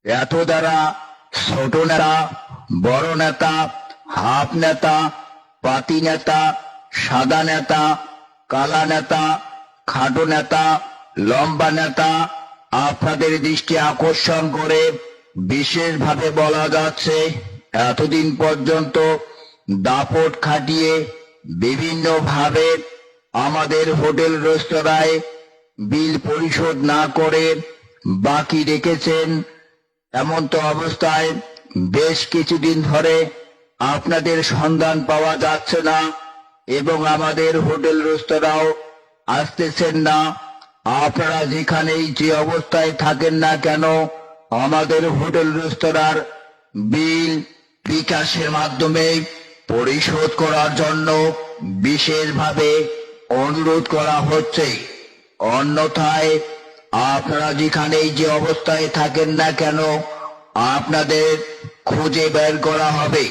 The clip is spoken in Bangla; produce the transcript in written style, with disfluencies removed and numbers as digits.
এত দ্বারা ছোট নেতা, বড় নেতা, হাফ নেতা, পাতি নেতা, সাদা নেতা, কালা নেতা, খাটো নেতা, লম্বা নেতা আপনাদের দৃষ্টি আকর্ষণ করে বিশেষভাবে বলা যাচ্ছে, এতদিন পর্যন্ত দাপট খাটিয়ে বিভিন্নভাবে আমাদের হোটেল রেস্তোরাঁয় বিল পরিশোধ না করে বাকি রেখেছেন। এমন তো অবস্থায় বেশ কিছুদিন ধরে আপনাদের সন্ধান পাওয়া যাচ্ছে না এবং আমাদের হোটেল রেস্তোরাঁও আসতেছেন না। আপনারা যেখানেই যে অবস্থায় থাকেন না কেন, আমাদের হোটেল রেস্তোরাঁর বিল বিকাশের মাধ্যমে পরিশোধ করার জন্য বিশেষভাবে অনুরোধ করা হচ্ছে। অন্যথায় আপনারা যেখানেই যে অবস্থায় থাকেন না কেন, আপনাদের খুঁজে বের করা হবে।